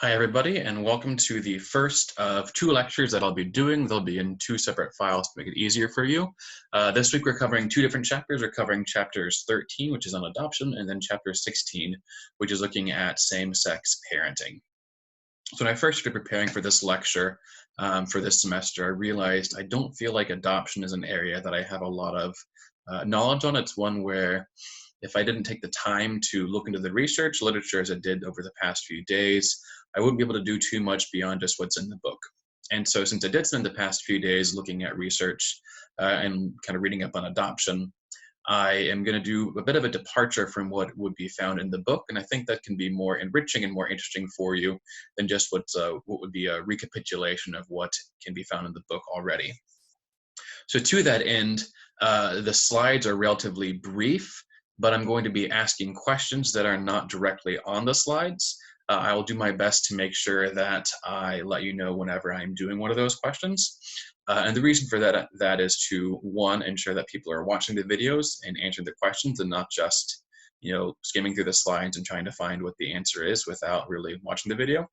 Hi, everybody, and welcome to the first of two lectures that I'll be doing. They'll be in two separate files to make it easier for you. This week, we're covering two different chapters. We're covering chapters 13, which is on adoption, and then chapter 16, which is looking at same-sex parenting. So when I first started preparing for this lecture for this semester, I realized I don't feel like adoption is an area that I have a lot of knowledge on. It's one where if I didn't take the time to look into the research literature as I did over the past few days, I wouldn't be able to do too much beyond just what's in the book. And so since I did spend the past few days looking at research and kind of reading up on adoption, I am going to do a bit of a departure from what would be found in the book, and I think that can be more enriching and more interesting for you than just what would be a recapitulation of what can be found in the book already. So to that end, the slides are relatively brief, but I'm going to be asking questions that are not directly on the slides. I will do my best to make sure that I let you know whenever I'm doing one of those questions. And the reason for that is to, one, ensure that people are watching the videos and answering the questions and not just, skimming through the slides and trying to find what the answer is without really watching the video.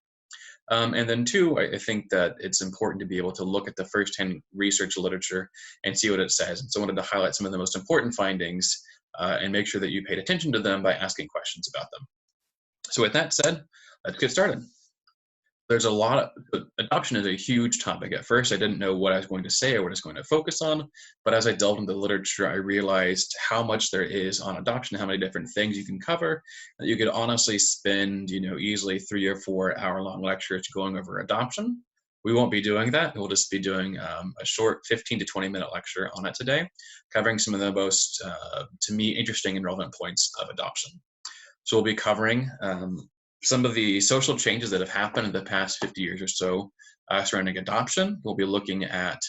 And then two, I think that it's important to be able to look at the first-hand research literature and see what it says. And so I wanted to highlight some of the most important findings and make sure that you paid attention to them by asking questions about them. So with that said, let's get started. There's a lot of, adoption is a huge topic. At first, I didn't know what I was going to say or what I was going to focus on, but as I delved into the literature, I realized how much there is on adoption, how many different things you can cover, that you could honestly spend, easily 3 or 4 hour-long lectures going over adoption. We won't be doing that. We'll just be doing a short 15 to 20-minute lecture on it today, covering some of the most, to me, interesting and relevant points of adoption. So we'll be covering some of the social changes that have happened in the past 50 years or so surrounding adoption. We'll be looking at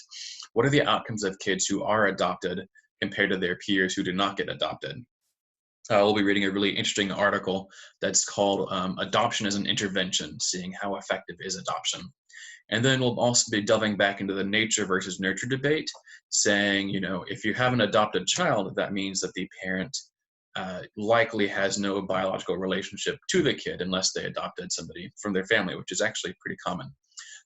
what are the outcomes of kids who are adopted compared to their peers who do not get adopted. We'll be reading a really interesting article that's called Adoption as an Intervention, seeing how effective is adoption. And then we'll also be delving back into the nature versus nurture debate, saying, if you have an adopted child, that means that the parent likely has no biological relationship to the kid unless they adopted somebody from their family, which is actually pretty common.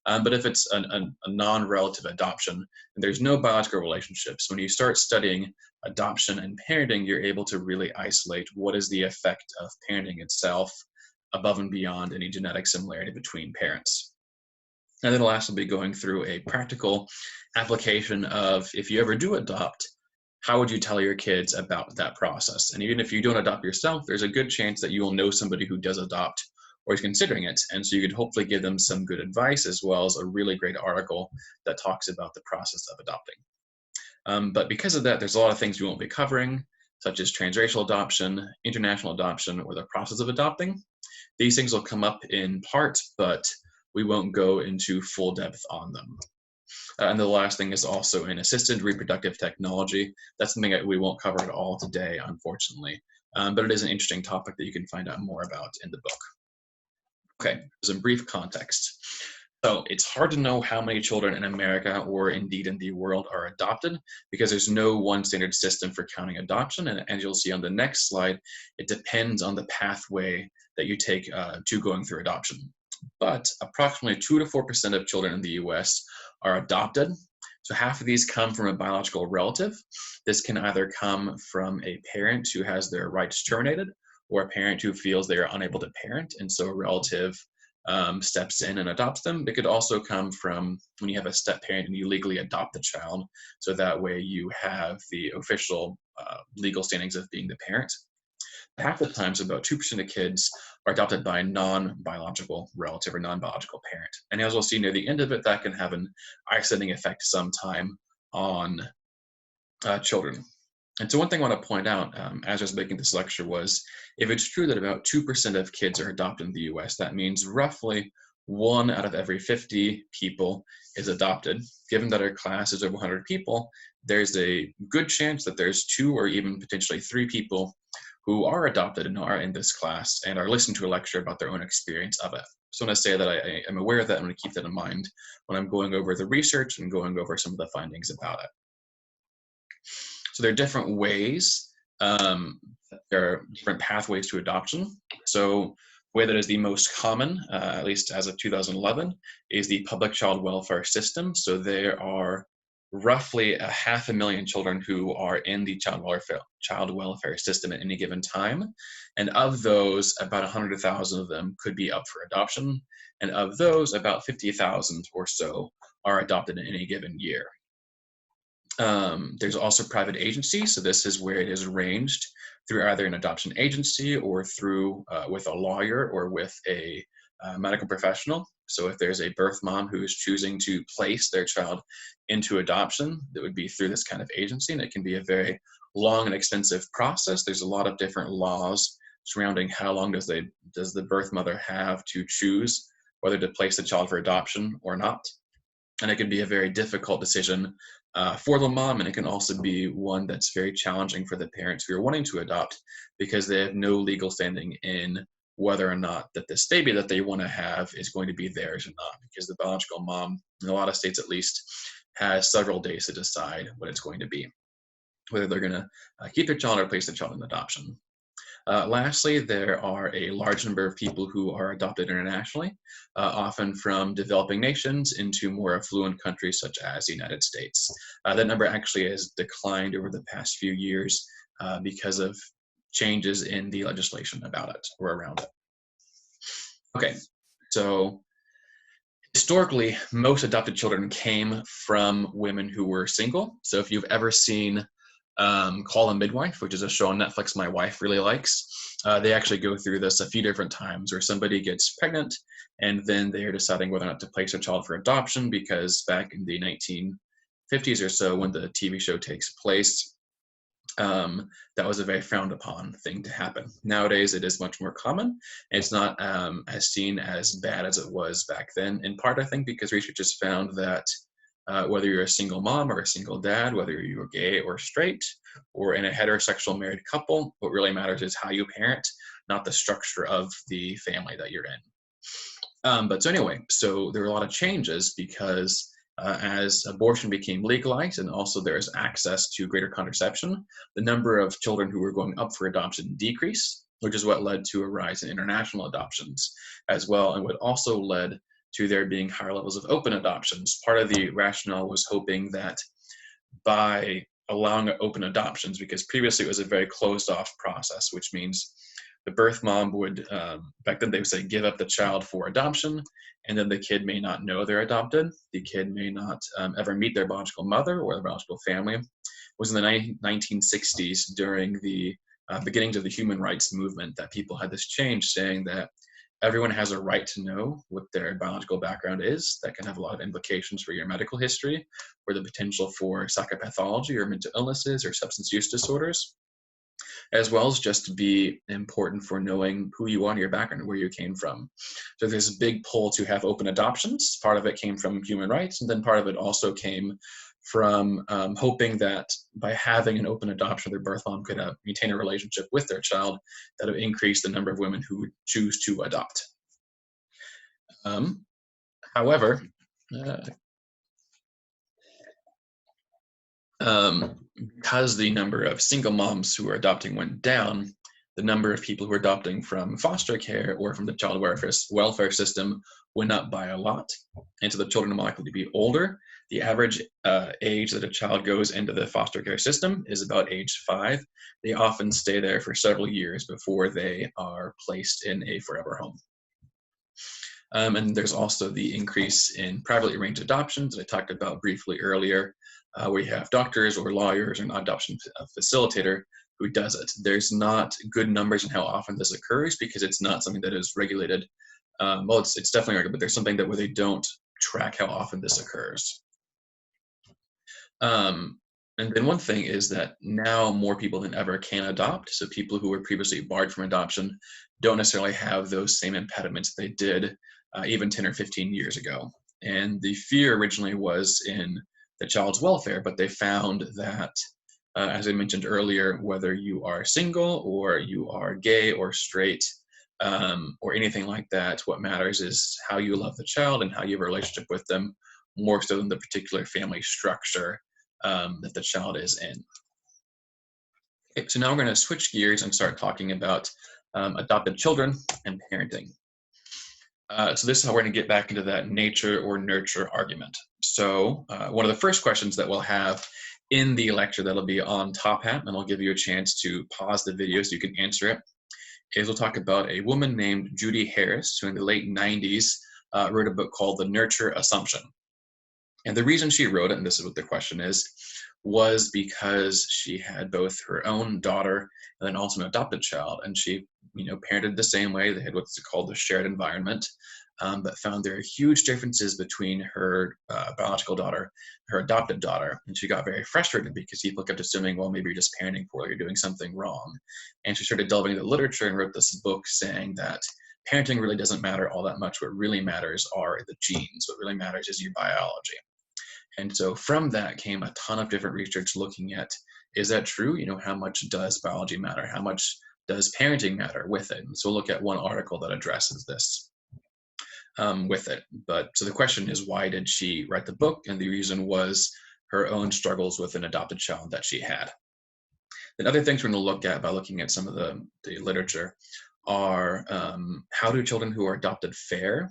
But if it's a non-relative adoption and there's no biological relationships, when you start studying adoption and parenting, you're able to really isolate what is the effect of parenting itself above and beyond any genetic similarity between parents. And then last, we'll be going through a practical application of if you ever do adopt, how would you tell your kids about that process? And even if you don't adopt yourself, there's a good chance that you will know somebody who does adopt or is considering it. And so you could hopefully give them some good advice as well as a really great article that talks about the process of adopting. But because of that, there's a lot of things we won't be covering, such as transracial adoption, international adoption, or the process of adopting. These things will come up in part, but we won't go into full depth on them. And the last thing is also in assisted reproductive technology. That's something that we won't cover at all today, unfortunately. But it is an interesting topic that you can find out more about in the book. Okay, some brief context. So it's hard to know how many children in America or indeed in the world are adopted because there's no one standard system for counting adoption. And as you'll see on the next slide, it depends on the pathway that you take to going through adoption. But approximately 2 to 4% of children in the US are adopted. So half of these come from a biological relative. This can either come from a parent who has their rights terminated or a parent who feels they are unable to parent, and so a relative steps in and adopts them. It could also come from when you have a step parent and you legally adopt the child, so that way you have the official legal standings of being the parent. Half the time, so about 2% of kids are adopted by a non-biological relative or non-biological parent. And as we'll see near the end of it, that can have an isolating effect sometime on children. And so one thing I want to point out as I was making this lecture was, if it's true that about 2% of kids are adopted in the US, that means roughly 1 out of every 50 people is adopted. Given that our class is over 100 people, there's a good chance that there's 2 or even potentially 3 people who are adopted and are in this class and are listening to a lecture about their own experience of it. So I want to say that I am aware of that. I'm going to keep that in mind when I'm going over the research and going over some of the findings about it. So there are different ways, there are different pathways to adoption. So way that is the most common, at least as of 2011, is the public child welfare system. So there are roughly 500,000 children who are in the child welfare system at any given time. And of those, about 100,000 of them could be up for adoption. And of those, about 50,000 or so are adopted in any given year. There's also private agencies. So this is where it is arranged through either an adoption agency or through with a lawyer or with a medical professional. So if there's a birth mom who is choosing to place their child into adoption, that would be through this kind of agency, and it can be a very long and expensive process. There's a lot of different laws surrounding how long does the birth mother have to choose whether to place the child for adoption or not. And it can be a very difficult decision for the mom, and it can also be one that's very challenging for the parents who are wanting to adopt because they have no legal standing in whether or not that this baby that they want to have is going to be theirs or not, because the biological mom, in a lot of states at least, has several days to decide what it's going to be, whether they're going to keep their child or place the child in adoption. Lastly, there are a large number of people who are adopted internationally, often from developing nations into more affluent countries such as the United States. That number actually has declined over the past few years because of changes in the legislation about it or around it. Okay, so historically, most adopted children came from women who were single. So if you've ever seen Call a Midwife, which is a show on Netflix my wife really likes, they actually go through this a few different times where somebody gets pregnant and then they're deciding whether or not to place a child for adoption, because back in the 1950s or so when the TV show takes place, that was a very frowned upon thing to happen. Nowadays, it is much more common. It's not as seen as bad as it was back then, in part, I think, because research has found that whether you're a single mom or a single dad, whether you're gay or straight, or in a heterosexual married couple, what really matters is how you parent, not the structure of the family that you're in. But so anyway, so there were a lot of changes because as abortion became legalized and also there's access to greater contraception, the number of children who were going up for adoption decreased, which is what led to a rise in international adoptions as well, and what also led to there being higher levels of open adoptions. Part of the rationale was hoping that by allowing open adoptions, because previously it was a very closed off process, which means the birth mom would, back then they would say, give up the child for adoption, and then the kid may not know they're adopted. The kid may not ever meet their biological mother or their biological family. It was in the 1960s during the beginnings of the human rights movement that people had this change saying that everyone has a right to know what their biological background is. That can have a lot of implications for your medical history or the potential for psychopathology or mental illnesses or substance use disorders, as well as just to be important for knowing who you are and your background and where you came from. So there's a big pull to have open adoptions. Part of it came from human rights, and then part of it also came from hoping that by having an open adoption, their birth mom could maintain a relationship with their child that would increase the number of women who would choose to adopt. However, because the number of single moms who are adopting went down, the number of people who are adopting from foster care or from the child welfare system went up by a lot. And so the children are more likely to be older. The average age that a child goes into the foster care system is about age 5. They often stay there for several years before they are placed in a forever home. And there's also the increase in privately arranged adoptions that I talked about briefly earlier, where you have doctors or lawyers or an adoption facilitator who does it. There's not good numbers on how often this occurs because it's not something that is regulated. Well, it's definitely regulated, but there's something that where they don't track how often this occurs. And then one thing is that now more people than ever can adopt. So people who were previously barred from adoption don't necessarily have those same impediments they did even 10 or 15 years ago. And the fear originally was in the child's welfare, but they found that, as I mentioned earlier, whether you are single or you are gay or straight or anything like that, what matters is how you love the child and how you have a relationship with them, more so than the particular family structure that the child is in. Okay, so now we're going to switch gears and start talking about adopted children, and parenting. So this is how we're going to get back into that nature or nurture argument. So one of the first questions that we'll have in the lecture that'll be on Top Hat, and I'll give you a chance to pause the video so you can answer it, is we'll talk about a woman named Judy Harris, who in the late 90s wrote a book called The Nurture Assumption. And the reason she wrote it, and this is what the question is, was because she had both her own daughter and then also an adopted child, and she, parented the same way. They had what's called the shared environment, but found there are huge differences between her biological daughter and her adopted daughter, and she got very frustrated because people kept assuming, well, maybe you're just parenting poorly, you're doing something wrong. And she started delving into literature and wrote this book saying that parenting really doesn't matter all that much. What really matters are the genes. What really matters is your biology. And so from that came a ton of different research looking at, is that true? How much does biology matter? How much does parenting matter with it? And so we'll look at one article that addresses this with it. But so the question is, why did she write the book? And the reason was her own struggles with an adopted child that she had. Then other things we're going to look at by looking at some of the literature are how do children who are adopted fare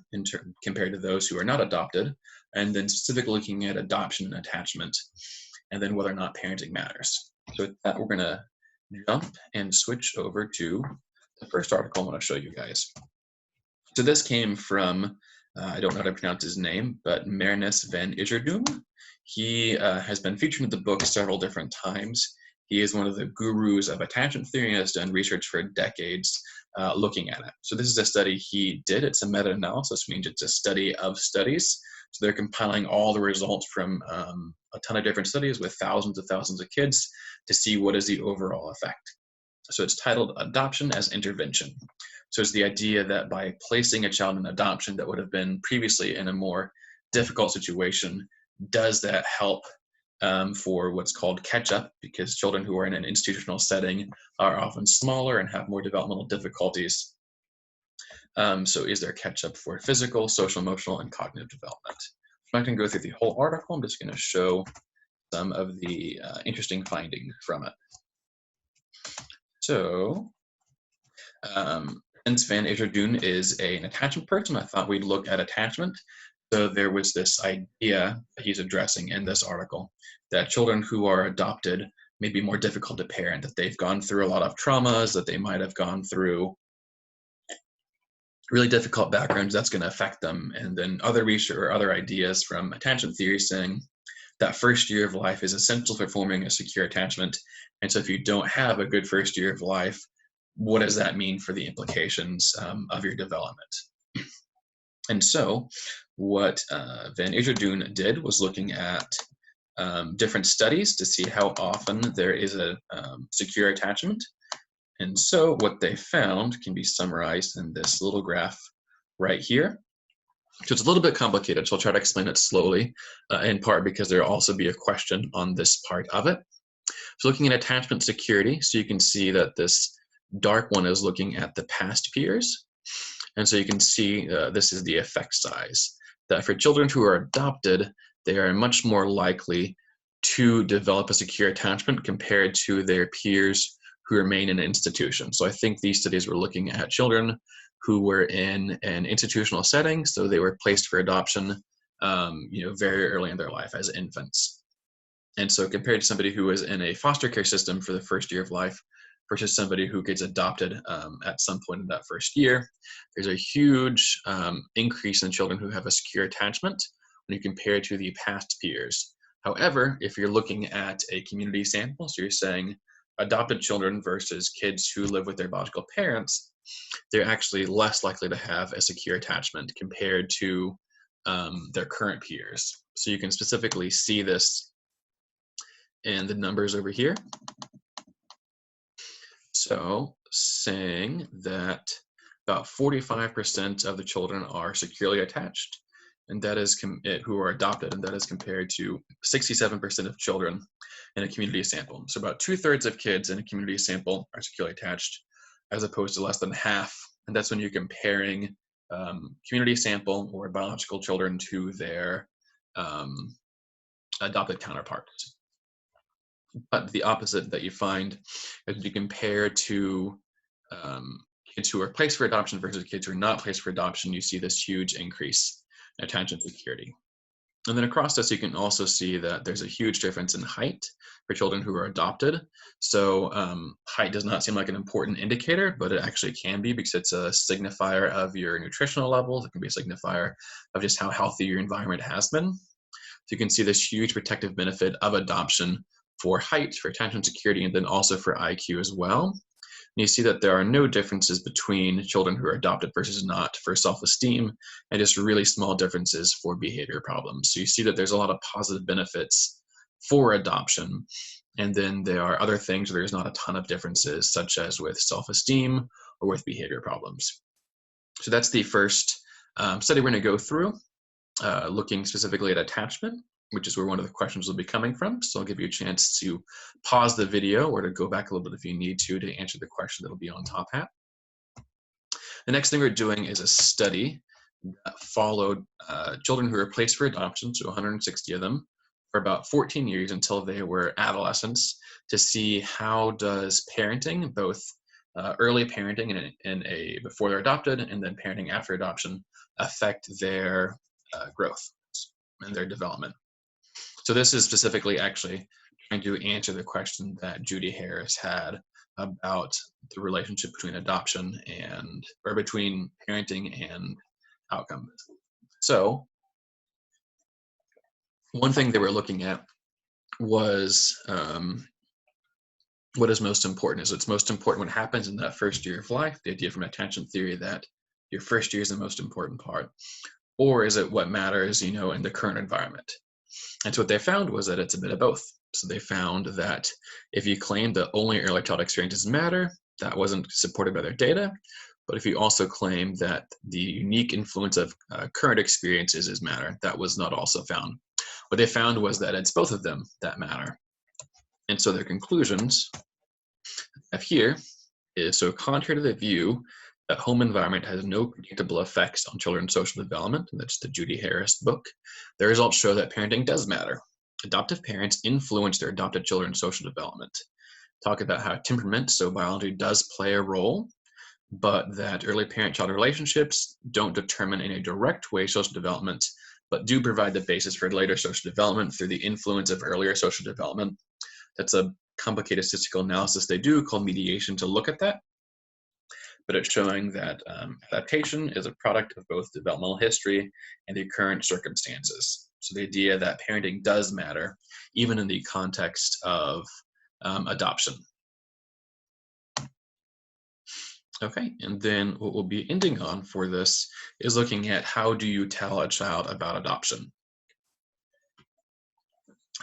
compared to those who are not adopted, and then specifically looking at adoption and attachment, and then whether or not parenting matters. So with that, we're going to jump and switch over to the first article I want to show you guys. So this came from, I don't know how to pronounce his name, but Marinus van Ijerdum. He has been featured in the book several different times. He is one of the gurus of attachment theory and has done research for decades looking at it. So this is a study he did. It's a meta-analysis, means it's a study of studies. So they're compiling all the results from a ton of different studies with thousands of kids to see what is the overall effect. So it's titled Adoption as Intervention. So it's the idea that by placing a child in adoption that would have been previously in a more difficult situation, does that help for what's called catch-up, because children who are in an institutional setting are often smaller and have more developmental difficulties. So is there catch-up for physical, social, emotional, and cognitive development? I'm not going to go through the whole article. I'm just going to show some of the interesting findings from it. So, Marinus van Ijerdum is an attachment person. I thought we'd look at attachment. So there was this idea that he's addressing in this article that children who are adopted may be more difficult to parent, that they've gone through a lot of traumas, that they might have gone through really difficult backgrounds that's going to affect them. And then other research or other ideas from attachment theory saying that first year of life is essential for forming a secure attachment. And so if you don't have a good first year of life, what does that mean for the implications of your development? And so what Van Ijerdum did was looking at different studies to see how often there is a secure attachment. And so what they found can be summarized in this little graph right here. So it's a little bit complicated, so I'll try to explain it slowly, in part because there'll also be a question on this part of it. So looking at attachment security, so you can see that this dark one is looking at the past peers. And so you can see this is the effect size, that for children who are adopted, they are much more likely to develop a secure attachment compared to their peers who remain in an institution. So I think these studies were looking at children who were in an institutional setting, so they were placed for adoption very early in their life as infants. And so compared to somebody who was in a foster care system for the first year of life versus somebody who gets adopted at some point in that first year, there's a huge increase in children who have a secure attachment when you compare to the past peers. However, if you're looking at a community sample, so you're saying adopted children versus kids who live with their biological parents, they're actually less likely to have a secure attachment compared to their current peers. So you can specifically see this in the numbers over here. So saying that about 45% of the children are securely attached, and that is who are adopted, and that is compared to 67% of children in a community sample. So about 2/3 of kids in a community sample are securely attached, as opposed to less than half. And that's when you're comparing community sample or biological children to their adopted counterparts. But the opposite that you find is you compare to kids who are placed for adoption versus kids who are not placed for adoption, you see this huge increase in attention security. And then across this, you can also see that there's a huge difference in height for children who are adopted. So height does not seem like an important indicator, but it actually can be because it's a signifier of your nutritional levels. It can be a signifier of just how healthy your environment has been. So you can see this huge protective benefit of adoption for height, for attention security, and then also for IQ as well. And you see that there are no differences between children who are adopted versus not for self-esteem, and just really small differences for behavior problems. So you see that there's a lot of positive benefits for adoption. And then there are other things where there's not a ton of differences, such as with self-esteem or with behavior problems. So that's the first study we're going to go through, looking specifically at attachment, which is where one of the questions will be coming from. So I'll give you a chance to pause the video or to go back a little bit if you need to answer the question that'll be on top hat. The next thing we're doing is a study that followed children who were placed for adoption, so 160 of them, for about 14 years until they were adolescents, to see how does parenting, both early parenting before they're adopted and then parenting after adoption, affect their growth and their development. So this is specifically actually trying to answer the question that Judy Harris had about the relationship between adoption or between parenting and outcomes. So one thing they were looking at was what is most important. It's most important what happens in that first year of life, the idea from attention theory that your first year is the most important part, or is it what matters, in the current environment? And so what they found was that it's a bit of both. So they found that if you claim that only early childhood experiences matter, that wasn't supported by their data. But if you also claim that the unique influence of current experiences is matter, that was not also found. What they found was that it's both of them that matter. And so their conclusions of here is, so contrary to the view that home environment has no predictable effects on children's social development, and that's the Judy Harris book, the results show that parenting does matter. Adoptive parents influence their adopted children's social development. Talk about how temperament, so biology, does play a role, but that early parent-child relationships don't determine in a direct way social development, but do provide the basis for later social development through the influence of earlier social development. That's a complicated statistical analysis they do called mediation to look at that. But it's showing that adaptation is a product of both developmental history and the current circumstances. So the idea that parenting does matter, even in the context of adoption. Okay, and then what we'll be ending on for this is looking at how do you tell a child about adoption.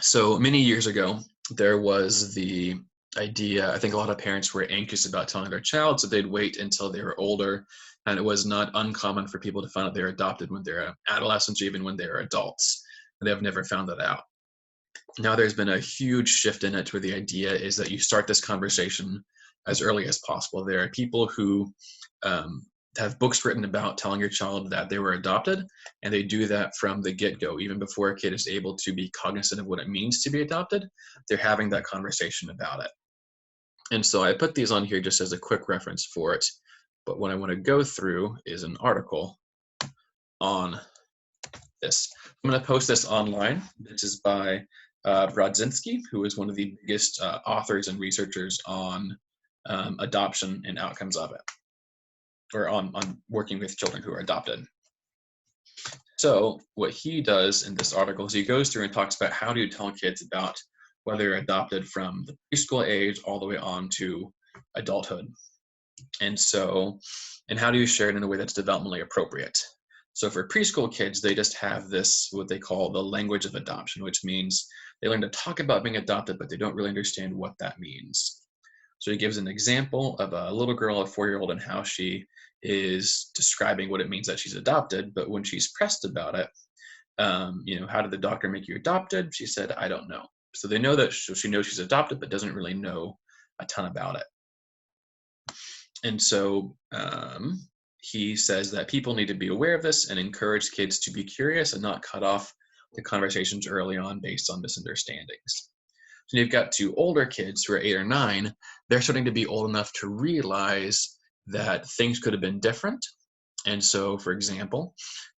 So many years ago, there was the idea, I think a lot of parents were anxious about telling their child, so they'd wait until they were older, and it was not uncommon for people to find out they're adopted when they're adolescents or even when they're adults, and they've never found that out. Now there's been a huge shift in it where the idea is that you start this conversation as early as possible. There are people who have books written about telling your child that they were adopted, and they do that from the get-go, even before a kid is able to be cognizant of what it means to be adopted. They're having that conversation about it. And so I put these on here just as a quick reference for it, but what I want to go through is an article on this. I'm going to post this online. This is by Brodzinski, who is one of the biggest authors and researchers on adoption and outcomes of it, or on working with children who are adopted. So what he does in this article is he goes through and talks about how do you tell kids about whether they're adopted from the preschool age all the way on to adulthood. And how do you share it in a way that's developmentally appropriate? So for preschool kids, they just have this, what they call the language of adoption, which means they learn to talk about being adopted, but they don't really understand what that means. So he gives an example of a little girl, a 4-year-old, and how she is describing what it means that she's adopted. But when she's pressed about it, how did the doctor make you adopted? She said, I don't know. So they know that she knows she's adopted, but doesn't really know a ton about it. And so he says that people need to be aware of this and encourage kids to be curious and not cut off the conversations early on based on misunderstandings. So you've got 2 older kids who are 8 or 9. They're starting to be old enough to realize that things could have been different. And so, for example,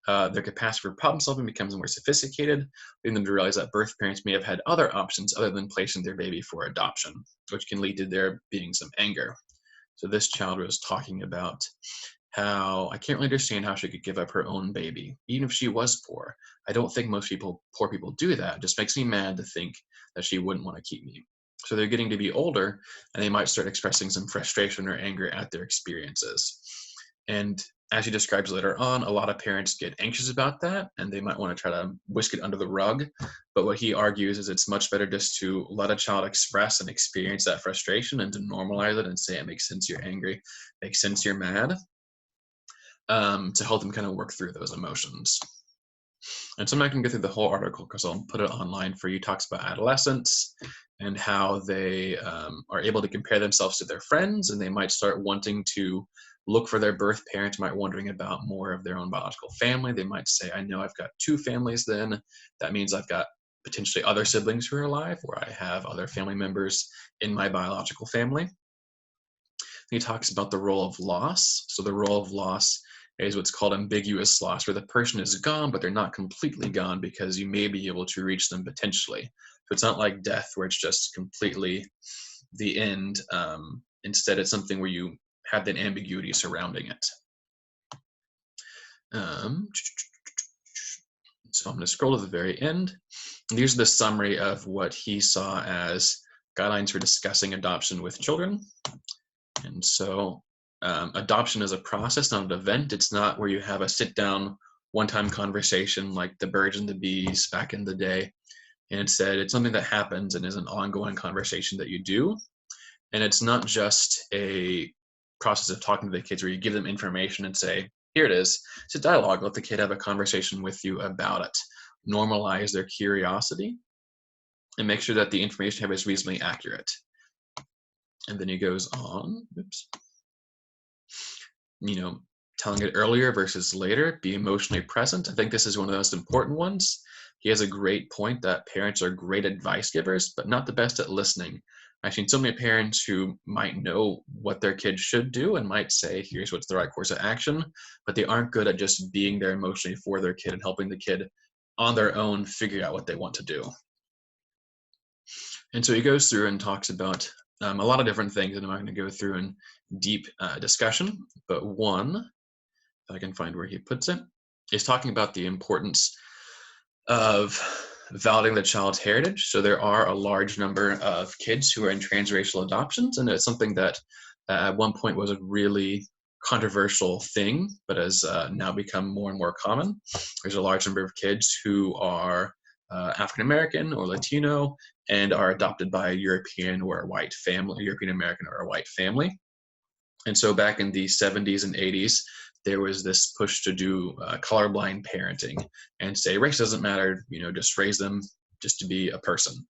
their capacity for problem solving becomes more sophisticated, leading them to realize that birth parents may have had other options other than placing their baby for adoption, which can lead to there being some anger. So this child was talking about how I can't really understand how she could give up her own baby, even if she was poor. I don't think most poor people do that. It just makes me mad to think that she wouldn't want to keep me. So they're getting to be older, and they might start expressing some frustration or anger at their experiences. And as he describes later on, a lot of parents get anxious about that, and they might want to try to whisk it under the rug. But what he argues is it's much better just to let a child express and experience that frustration and to normalize it and say it makes sense you're angry, makes sense you're mad, to help them kind of work through those emotions. And so I'm not going to go through the whole article because I'll put it online for you. It talks about adolescents and how they are able to compare themselves to their friends, and they might start wanting to look for their birth parent, might wondering about more of their own biological family. They might say, I know I've got two families then. That means I've got potentially other siblings who are alive, or I have other family members in my biological family. He talks about the role of loss. So the role of loss is what's called ambiguous loss, where the person is gone, but they're not completely gone because you may be able to reach them potentially. So it's not like death where it's just completely the end. Instead, it's something where you have that ambiguity surrounding it. So I'm going to scroll to the very end. And here's the summary of what he saw as guidelines for discussing adoption with children. And so adoption is a process, not an event. It's not where you have a sit-down, one-time conversation like the birds and the bees back in the day. And instead, it's something that happens and is an ongoing conversation that you do. And it's not just a process of talking to the kids where you give them information and say, here it is. It's a dialogue. Let the kid have a conversation with you about it. Normalize their curiosity and make sure that the information you have is reasonably accurate. And then he goes on, telling it earlier versus later, be emotionally present. I think this is one of the most important ones. He has a great point that parents are great advice givers, but not the best at listening. I've seen so many parents who might know what their kids should do and might say, here's what's the right course of action, but they aren't good at just being there emotionally for their kid and helping the kid on their own figure out what they want to do. And so he goes through and talks about a lot of different things that I'm not going to go through in deep discussion, but one, if I can find where he puts it, is talking about the importance of validating the child's heritage. So there are a large number of kids who are in transracial adoptions, and it's something that at one point was a really controversial thing, but has now become more and more common. There's a large number of kids who are African American or Latino and are adopted by a European or a white family, European American or a white family. And so back in the 70s and 80s, there was this push to do colorblind parenting and say race doesn't matter, just raise them just to be a person.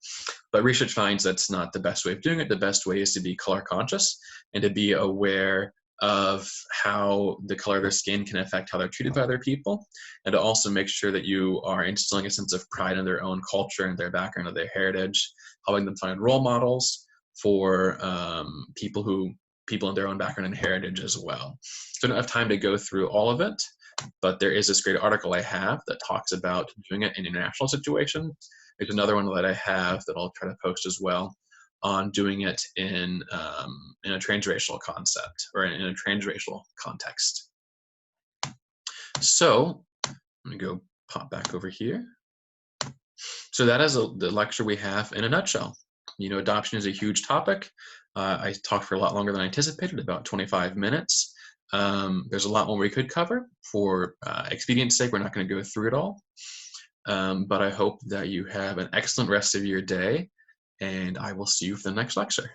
But research finds that's not the best way of doing it. The best way is to be color conscious and to be aware of how the color of their skin can affect how they're treated by other people, and to also make sure that you are instilling a sense of pride in their own culture and their background and their heritage, helping them find role models for people in their own background and heritage as well. So I don't have time to go through all of it, but there is this great article I have that talks about doing it in international situations. There's another one that I have that I'll try to post as well on doing it in a transracial concept or in a transracial context. So I'm gonna go pop back over here. So that is the lecture we have in a nutshell. Adoption is a huge topic. I talked for a lot longer than I anticipated, about 25 minutes. There's a lot more we could cover. For expedience sake, we're not going to go through it all. But I hope that you have an excellent rest of your day, and I will see you for the next lecture.